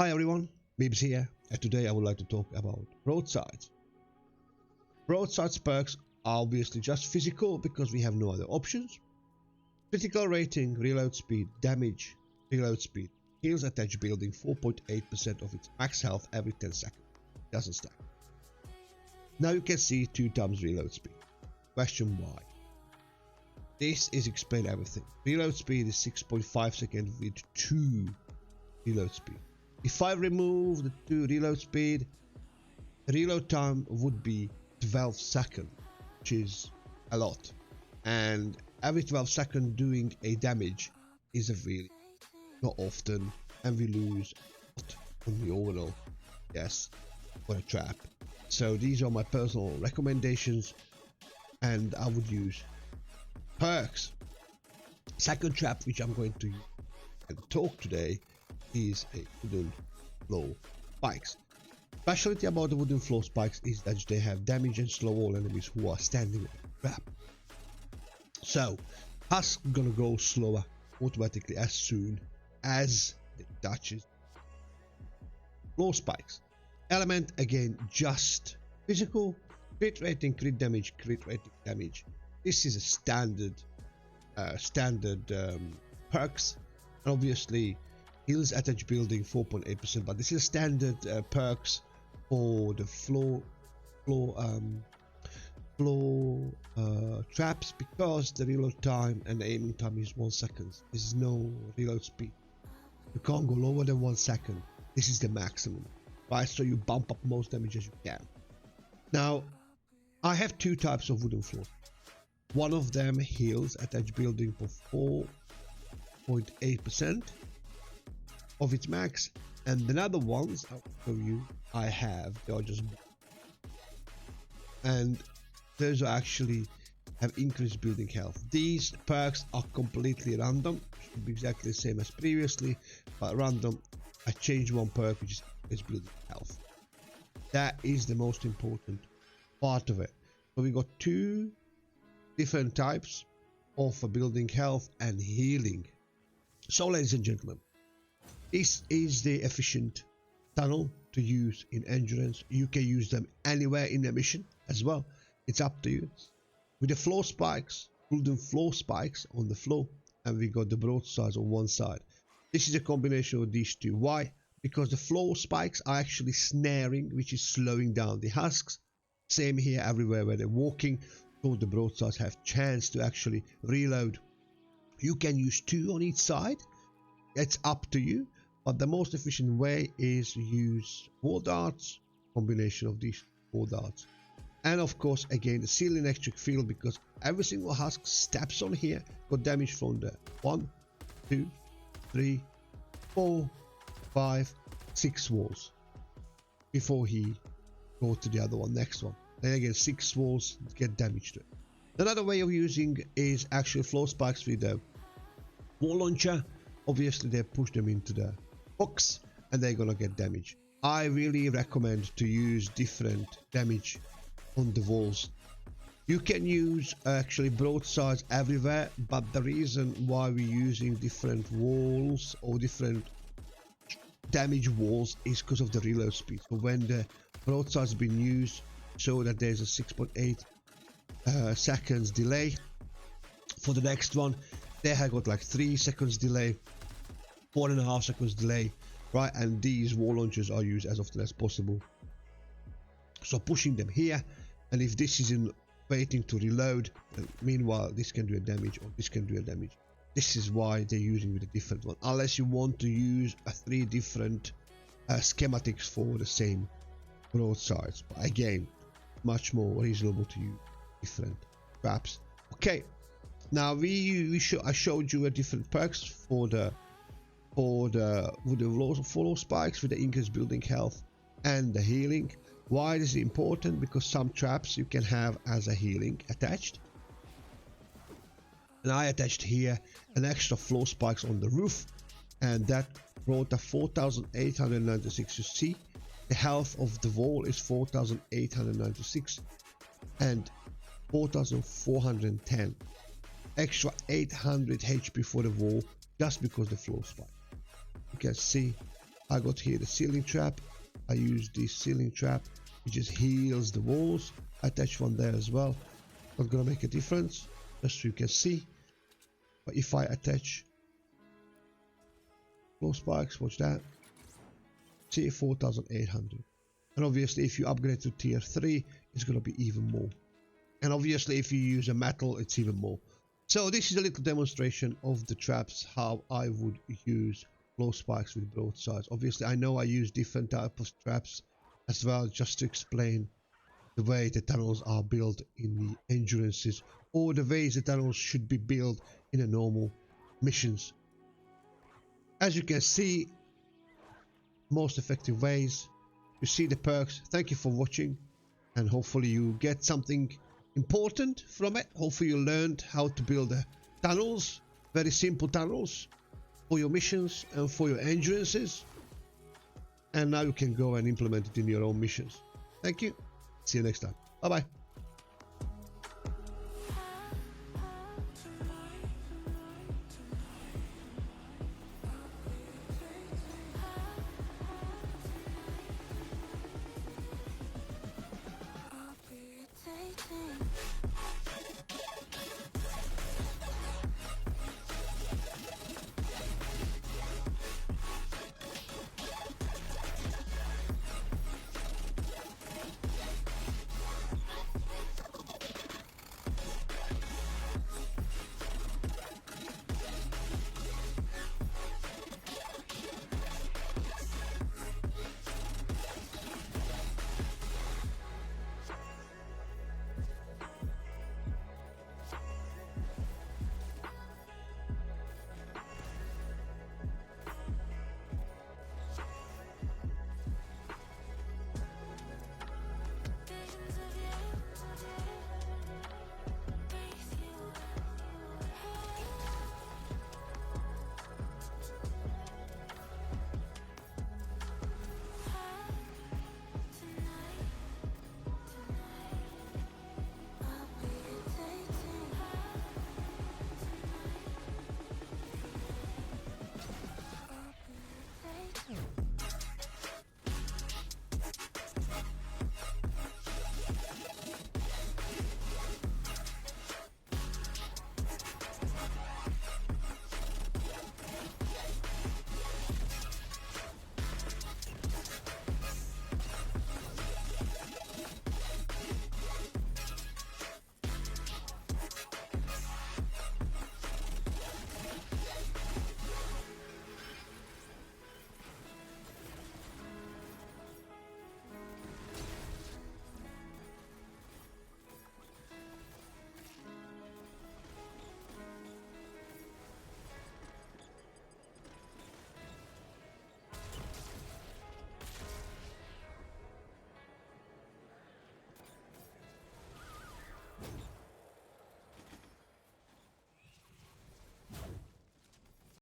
Hi everyone, Bibs here, and today I would like to talk about Broadside. Broadside's perks are obviously just physical because we have no other options. Critical rating, reload speed, damage, reload speed, heals attached building 4.8% of its max health every 10 seconds. Doesn't stack. Now you can see 2 times reload speed. Question why? This is explain everything. Reload speed is 6.5 seconds with 2 reload speed. If I remove the 2 reload speed, the reload time would be 12 seconds, which is a lot. And every 12 seconds doing a damage is a really not often, and we lose a lot on the overall. Yes, for a trap. So these are my personal recommendations, and I would use perks. Second trap which I'm going to talk today is a wooden floor spikes. Specialty about the wooden floor spikes is that they have damage and slow all enemies who are standing on the trap. So Husk gonna go slower automatically as soon as it touches floor spikes. Element again just physical, crit rating, crit damage, crit rating, damage. This is a standard perks, and obviously heals attached building 4.8%, but this is standard perks for the floor traps because the reload time and the aiming time is 1 second. This is no reload speed. You can't go lower than 1 second. This is the maximum, right? So you bump up most damage as you can. Now I have 2 types of wooden floor. One of them heals attached building for 4.8% of its max, and the other ones I'll show you I have, they are just, and those are actually have increased building health. These perks are completely random, should be exactly the same as previously, but random. I changed one perk which is building health. That is the most important part of it. So we got 2 different types of building health and healing. So ladies and gentlemen, this is the efficient tunnel to use in endurance. You can use them anywhere in the mission as well. It's up to you. With the floor spikes, wooden floor spikes on the floor, and we got the broadside on one side. This is a combination of these 2. Why? Because the floor spikes are actually snaring, which is slowing down the husks. Same here everywhere where they're walking, so the broadsides have chance to actually reload. You can use 2 on each side. It's up to you, but the most efficient way is use wall darts, combination of these wall darts, and of course again the seal electric field, because every single husk steps on here got damage from the 1, 2, 3, 4, 5, 6 walls before he goes to the other one, next one. Then again 6 walls get damaged to it. Another way of using is actually floor spikes with the wall launcher. Obviously they push them into the box and they're gonna get damage. I really recommend to use different damage on the walls. You can use actually broadsides everywhere, but the reason why we're using different walls or different damage walls is because of the reload speed. So when the broadside's been used, so that there's a 6.8 seconds delay. For the next one they have got like 3 seconds delay, 4.5 seconds delay, right? And these wall launchers are used as often as possible. So pushing them here, and if this isn't waiting to reload, meanwhile this can do a damage or this can do a damage. This is why they're using with a different one, unless you want to use 3 different schematics for the same broadsides. But again, much more reasonable to use different traps. Okay, now I showed you a different perks for the floor spikes with the increased building health and the healing. Why is it important? Because some traps you can have as a healing attached, and I attached here an extra floor spikes on the roof, and that brought a 4,896. You see the health of the wall is 4,896 and 4,410, extra 800 HP for the wall just because the floor spike. You can see I got here the ceiling trap. I use this ceiling trap. It just heals the walls. I attach one there as well. Not gonna make a difference, just so you can see. But if I attach glow spikes, watch that. See, 4,800. And obviously if you upgrade to tier 3, it's gonna be even more. And obviously if you use a metal, it's even more. So this is a little demonstration of the traps, how I would use glow spikes with broadsides. Obviously I know I use different types of traps as well, just to explain the way the tunnels are built in the endurances, or the ways the tunnels should be built in a normal missions. As you can see, most effective ways. You see the perks. Thank you for watching, and hopefully you get something important from it. Hopefully you learned how to build tunnels, very simple tunnels for your missions and for your endurances, and now you can go and implement it in your own missions. Thank you. See you next time. Bye bye.